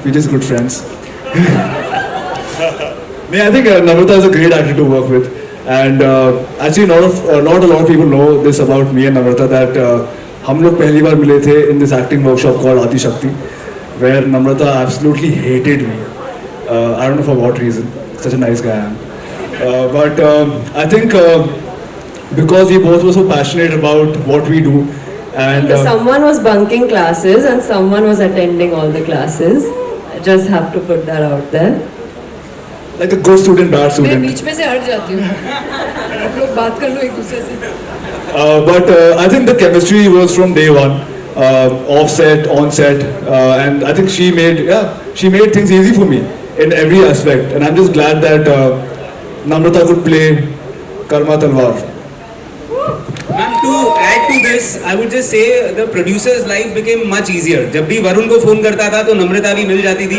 we're just good friends. I think Namrata is a great actor to work with, and actually not a lot of people know this about me and Namrata, that हम लोग पहली बार मिले थे in this acting workshop called Adi Shakti, where Namrata absolutely hated me. I don't know for what reason. Such a nice guy I am. But I think because we both were so passionate about what we do, and someone was bunking classes and someone was attending all the classes. I just have to put that out there. Like a good student, bad student. मैं बीच में से हट जाती हूँ. आप लोग बात कर लो एक दूसरे से. But I think the chemistry was from day one, off set, on set, and I think she made things easy for me in every aspect, and I'm just glad that Namrata could play Karma Talwar. Ma'am, to add to this, I would just say the producer's life became much easier. जब भी वरुण को phone करता था तो नम्रता भी मिल जाती थी.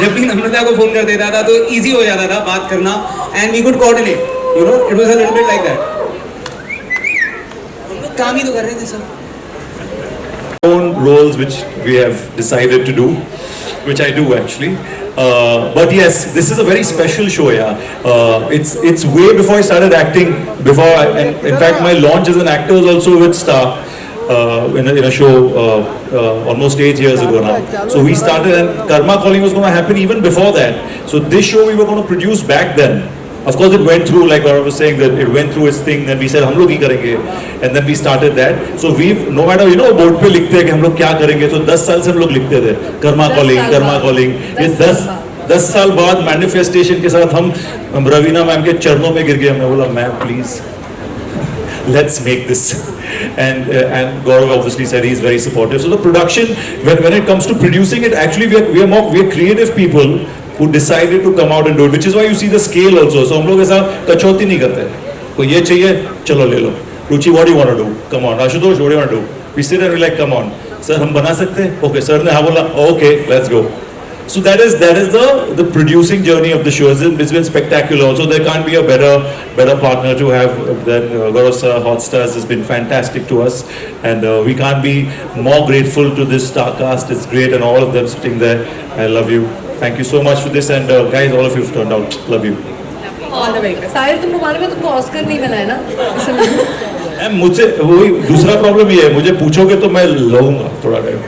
जब भी नम्रता को फोन कर देता था तो easy हो जाता था बात करना, and we could coordinate. You know, it was a little bit like that. हम लोग काम ही तो कर रहे थे सब. Own roles which we have decided to do, which I do actually. But yes, this is a very special show, yeah. It's way before I started acting. And in fact, my launch as an actor was also with Star in a show almost 8 years ago now. So we started, and Karmma Calling was going to happen even before that. So this show we were going to produce back then. Of course, it went through, like I was saying, that it went through its thing. Then we said, हम लोग ही करेंगे, and then we started that. So we've, no matter, you know, board पे लिखते हैं कि हम लोग क्या करेंगे. So 10 साल से हम लोग लिखते थे, Karmma Calling. ये 10 साल बाद manifestation के साथ हम रवीना मैम के चरणों में गिर गए. हमने बोला, ma'am please, let's make this. And Gaurav obviously said he's very supportive. So the production, when it comes to producing it, actually we are creative people who decided to come out and do it, which is why you see the scale also. So हम लोग ऐसा कचौती नहीं करते. कोई ये चाहिए, चलो ले लो. Ruchi, what do you want to do? Come on. Ashutosh, what do you want to do? We sit and we're like, come on. Sir, हम बना सकते हैं? Okay, sir ने हाँ बोला. Okay, let's go. So that is the producing journey of the show. It's been spectacular. Also, there can't be a better partner to have than Gaurav sir. Hotstars has been fantastic to us, and we can't be more grateful to this star cast. It's great, and all of them sitting there. I love you. Thank you so much for this, and guys, all of you have turned out. Love you. All the way. Sahir, तुमको मालूम है तुमको Oscar नहीं मिला है ना? मुझे वही दूसरा प्रॉब्लम ये है, मुझे पूछोगे तो मैं लूँगा थोड़ा time.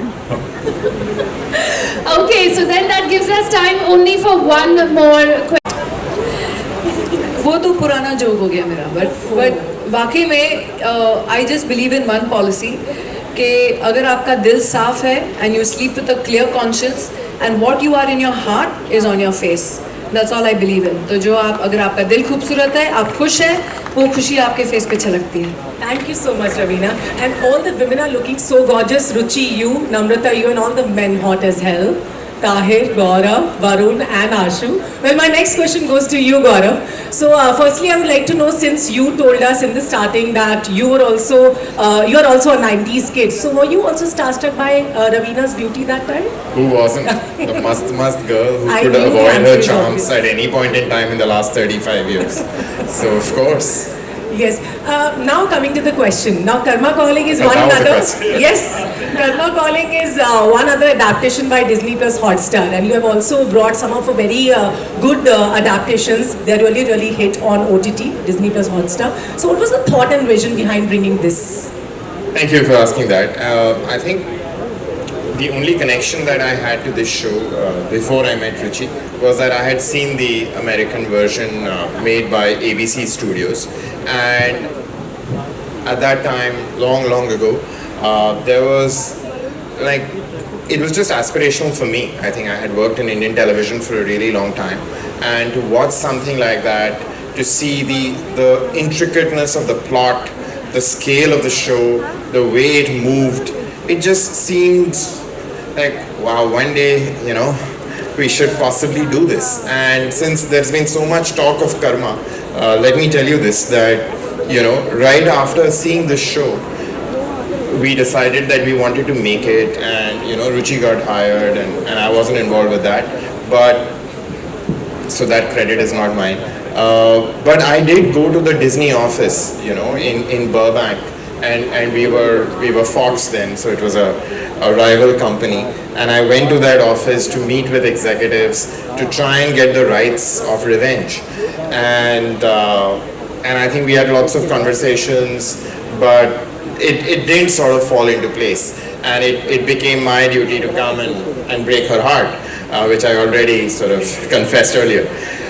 Okay, so then that gives us time only for one more question. वो तो पुराना जोक हो गया मेरा, but वाकई में I just believe in one policy कि अगर आपका दिल साफ है and you sleep with a clear conscience and what you are in your heart is on your face. That's all I believe in. तो जो अगर आपका दिल खूबसूरत है, आप खुश हैं, वो खुशी आपके फेस पे छलकती है. Thank you so much, Raveena. And all the women are looking so gorgeous. Ruchi, you, Namrata, you, and all the men hot as hell. Tahir, Gaurav, Varun, and Ashu. Well, my next question goes to you, Gaurav. So, firstly, I would like to know, since you told us in the starting that you are also a 90s kid. So, were you also starstruck by Raveena's beauty that time? Who wasn't? The must girl who could avoid her charms at any point in time in the last 35 years. So, of course. Yes. Now coming to the question. Now Karmma Calling is one other. Yes, Karmma Calling is one other adaptation by Disney Plus Hotstar, and you have also brought some of a very good adaptations. They really hit on OTT, Disney Plus Hotstar. So what was the thought and vision behind bringing this? Thank you for asking that. I think the only connection that I had to this show before I met Ruchi was that I had seen the American version made by ABC Studios, and at that time, long ago, there was like, it was just aspirational for me. I think I had worked in Indian television for a really long time, and to watch something like that, to see the intricateness of the plot, the scale of the show, the way it moved, it just seemed like, wow, one day, you know, we should possibly do this. And since there's been so much talk of Karma, let me tell you this, that, you know, right after seeing this show, we decided that we wanted to make it, and, you know, Ruchi got hired, and I wasn't involved with that, but, so that credit is not mine. But I did go to the Disney office, you know, in Burbank, and we were Fox then, so it was a rival company. And I went to that office to meet with executives to try and get the rights of Revenge. And I think we had lots of conversations, but it didn't sort of fall into place. And it became my duty to come and break her heart, which I already sort of confessed earlier.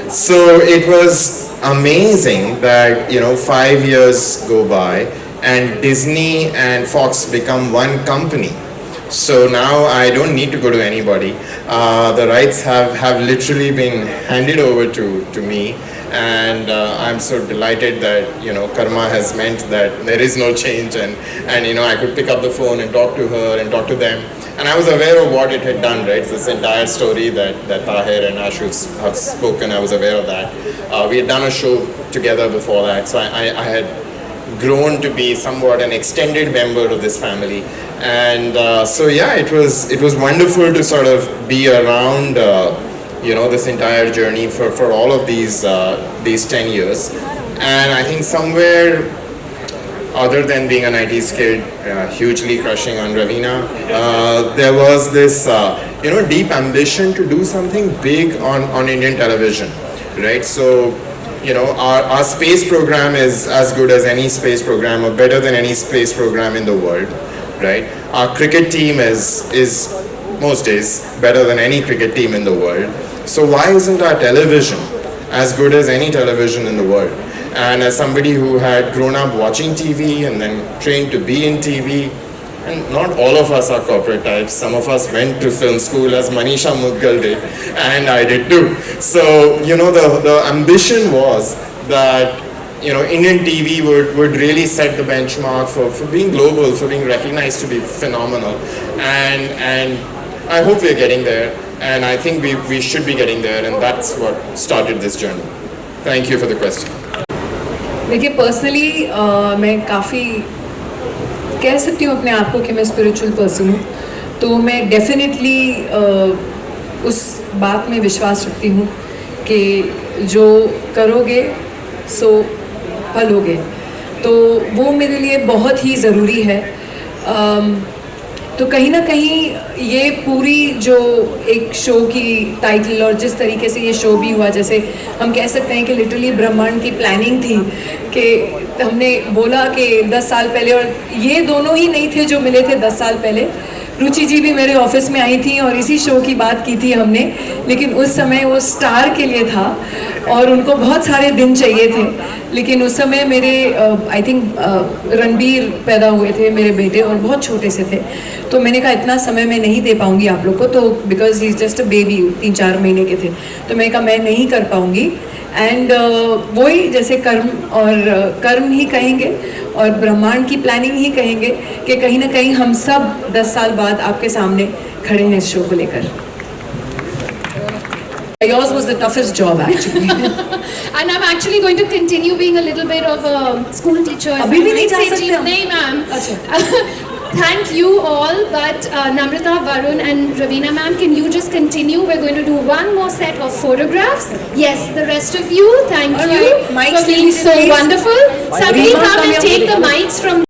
So it was amazing that, 5 years go by and Disney and Fox become one company. So now I don't need to go to anybody. The rights have literally been handed over to me. And I'm so delighted that Karmma has meant that there is no change, and I could pick up the phone and talk to her and talk to them, and I was aware of what it had done, right? This entire story that Tahir and Ashu have spoken, I was aware of that. We had done a show together before that, so I had grown to be somewhat an extended member of this family, and so yeah, it was wonderful to sort of be around this entire journey for all of these 10 years. And I think somewhere other than being a 90s kid, hugely crushing on Raveena, there was this deep ambition to do something big on Indian television, right? So our space program is as good as any space program, or better than any space program in the world, right? Our cricket team is most days better than any cricket team in the world. So why isn't our television as good as any television in the world? And as somebody who had grown up watching TV and then trained to be in TV, and not all of us are corporate types. Some of us went to film school, as Manisha Mudgal did, and I did too. So, the ambition was that, Indian TV would really set the benchmark for being global, for being recognized to be phenomenal. And I hope we're getting there. And I think we should be getting there, and that's what started this journey. Thank you for the question. देखिए personally मैं काफ़ी कह सकती हूँ अपने आप को कि मैं स्पिरिचुअल पर्सन हूँ, तो मैं डेफिनेटली उस बात में विश्वास रखती हूँ कि जो करोगे सो फलोगे, तो वो मेरे लिए बहुत ही ज़रूरी है। तो कहीं ना कहीं ये पूरी जो एक शो की टाइटल और जिस तरीके से ये शो भी हुआ, जैसे हम कह सकते हैं कि लिटरली ब्रह्मांड की प्लानिंग थी कि हमने बोला कि 10 साल पहले, और ये दोनों ही नहीं थे जो मिले थे 10 साल पहले, रुचि जी भी मेरे ऑफिस में आई थी और इसी शो की बात की थी हमने, लेकिन उस समय वो स्टार के लिए था और उनको बहुत सारे दिन चाहिए थे, लेकिन उस समय मेरे आई थिंक रणबीर पैदा हुए थे मेरे बेटे और बहुत छोटे से थे, तो मैंने कहा इतना समय मैं नहीं दे पाऊँगी आप लोग को, तो because he is just a baby, 3-4 महीने के थे, तो मैंने कहा मैं नहीं कर पाऊँगी। एंड वही जैसे कर्म ही कहेंगे और ब्रह्मांड की प्लानिंग ही कहेंगे कि कहीं ना कहीं हम सब 10 साल बाद आपके सामने खड़े हैं इस शो को लेकर। Yours was the toughest job actually. And I'm actually going to continue being a little bit of a school teacher. अभी भी नहीं जा सकते हम? नहीं ma'am. अच्छा। Thank you all, but Namrata, Varun and Raveena ma'am, can you just continue? We're going to do one more set of photographs. Yes, the rest of you, thank you Mics for being please, so please. wonderful. Somebody come and take the mics from